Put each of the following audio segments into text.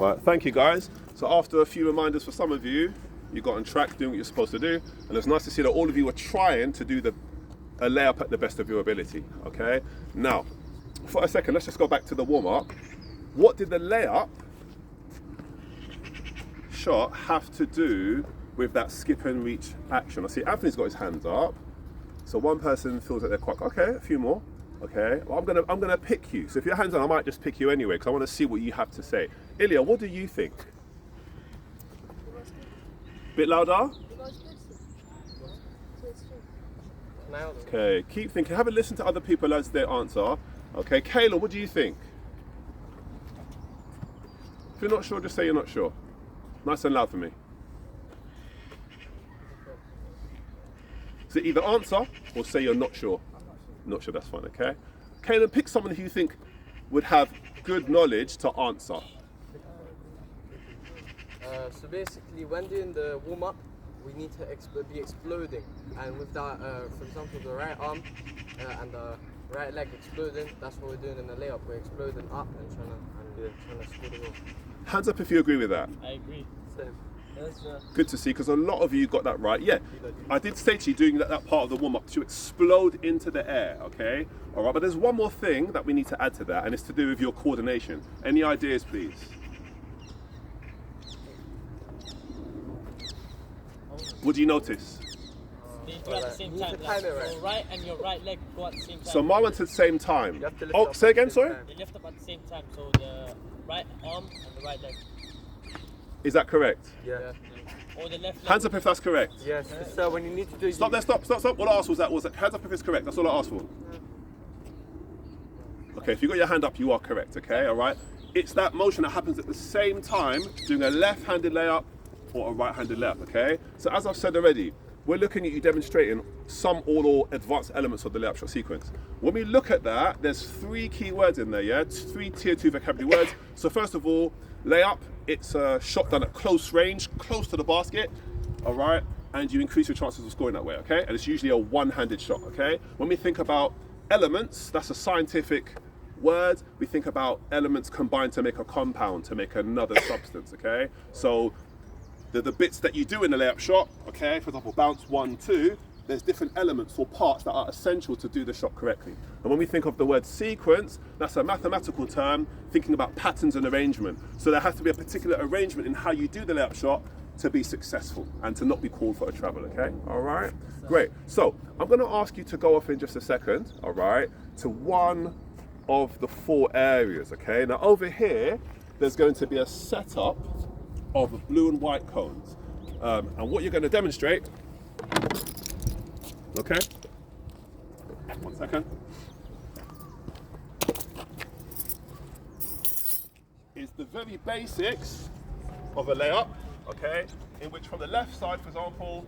Right, thank you guys. So after a few reminders for some of you, you got on track doing what you're supposed to do, and it's nice to see that all of you were trying to do a layup at the best of your ability, okay? Now, for a second, let's just go back to the warm-up. What did the layup shot have to do with that skip and reach action? I see Anthony's got his hands up. So one person feels that they're quite, okay, a few more. Okay, well, I'm gonna pick you. So if your hands on, I might just pick you anyway because I want to see what you have to say. Ilya, what do you think? Bit louder. Okay, keep thinking. Have a listen to other people as they answer. Okay, Kayla, what do you think? If you're not sure, just say you're not sure. Nice and loud for me. So either answer or say you're not sure. Not sure, that's fine, okay? Kayla, pick someone who you think would have good knowledge to answer. So basically, when doing the warm-up, we need to be exploding. And with that, for example, the right arm and the right leg exploding, that's what we're doing in the layup. We're exploding up and trying to score the goal. Hands up if you agree with that. I agree. Same. Good to see, because a lot of you got that right. Yeah, I did say to you during that part of the warm-up to explode into the air, okay? All right, but there's one more thing that we need to add to that, and it's to do with your coordination. Any ideas, please? What do you notice? They do at the same time. Like, your right and your right leg go at the same time. So mine went at the same time. You have to lift Oh, up say at the again, same sorry? time. They lift up at the same time, so the right arm and the right leg. Is that correct? Yeah. Or the left leg. Hands up if that's correct. Yes. So when you need to do. Stop there, stop. What I asked was that hands up if it's correct. That's all I asked for. Okay, if you got your hand up, you are correct, okay, all right? It's that motion that happens at the same time doing a left-handed layup or a right-handed layup, okay? So as I've said already, we're looking at you demonstrating some or advanced elements of the layup shot sequence. When we look at that, there's 3 key words in there, yeah? 3 tier 2 vocabulary words. So first of all, layup, it's a shot done at close range, close to the basket, all right? And you increase your chances of scoring that way, okay? And it's usually a one-handed shot, okay? When we think about elements, that's a scientific word. We think about elements combined to make a compound, to make another substance, okay? So the bits that you do in the layup shot, okay, for example, bounce 1, 2, there's different elements or parts that are essential to do the shot correctly. And when we think of the word sequence, that's a mathematical term thinking about patterns and arrangement. So there has to be a particular arrangement in how you do the layup shot to be successful and to not be called for a travel, okay? All right, great. So I'm gonna ask you to go off in just a second, all right, to one of the 4 areas, okay? Now over here, there's going to be a setup of blue and white cones. And what you're gonna demonstrate, okay? 1 second. Is the very basics of a layup, okay? In which from the left side, for example,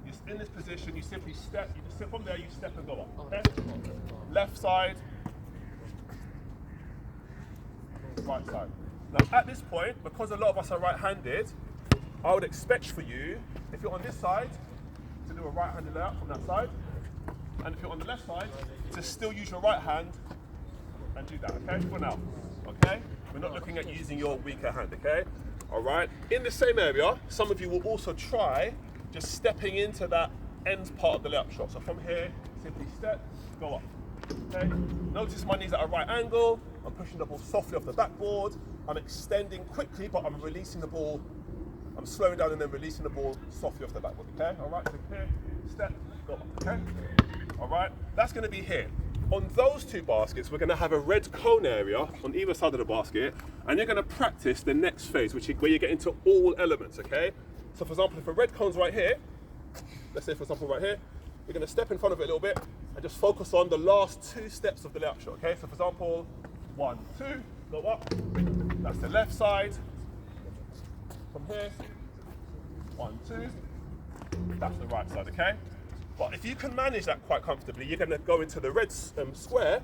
you're in this position, you simply step, you just sit from there, you step and go up, okay? Left side, right side. Now at this point, because a lot of us are right-handed, I would expect for you, if you're on this side, to do a right-handed layup from that side, and if you're on the left side, to still use your right hand and do that, okay, for now, okay? We're not looking at using your weaker hand, okay? All right, in the same area, some of you will also try just stepping into that end part of the layup shot. So from here, simply step, go up, okay? Notice my knees at a right angle, I'm pushing the ball softly off the backboard, I'm extending quickly, but I'm releasing the ball, I'm slowing down and then releasing the ball softly off the backboard, okay? All right, so here, step, go up, okay? All right, that's gonna be here. On those 2 baskets, we're gonna have a red cone area on either side of the basket, and you're gonna practice the next phase, which is where you get into all elements, okay? So for example, if a red cone's right here, let's say for example right here, you're gonna step in front of it a little bit and just focus on the last 2 steps of the layup shot, okay? So for example, 1, 2, go up, that's the left side. From here, 1, 2, that's the right side, okay? But if you can manage that quite comfortably, you're gonna go into the red square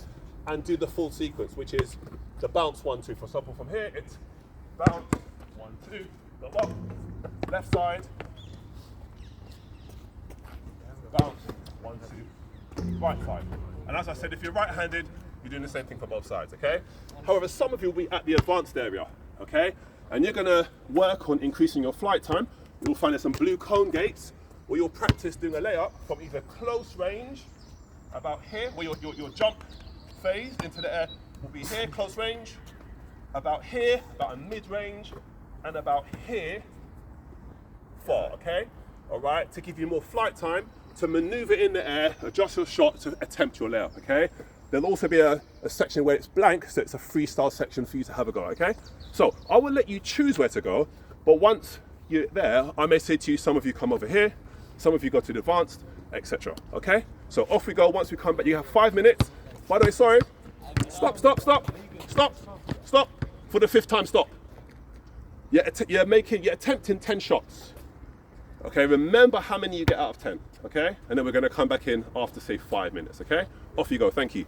and do the full sequence, which is the bounce 1, 2. For example, from here, it's bounce 1, 2, go up, left side, bounce 1, 2, right side. And as I said, if you're right-handed, you're doing the same thing for both sides, okay? However, some of you will be at the advanced area, okay? and you're gonna work on increasing your flight time, you'll find there's some blue cone gates where you'll practice doing a layup from either close range, about here, where your jump phase into the air will be here, close range, about here, about a mid-range, and about here, far, okay? All right, to give you more flight time, to maneuver in the air, adjust your shot to attempt your layup, okay? There'll also be a section where it's blank, so it's a freestyle section for you to have a go, okay? So I will let you choose where to go, but once you're there, I may say to you, some of you come over here, some of you go to the advanced, etc. Okay? So off we go. Once we come back, you have 5 minutes. By the way, sorry. Stop. For the 5th time, stop. You're attempting 10 shots. Okay, remember how many you get out of 10. Okay? And then we're going to come back in after, say, 5 minutes. Okay? Off you go. Thank you.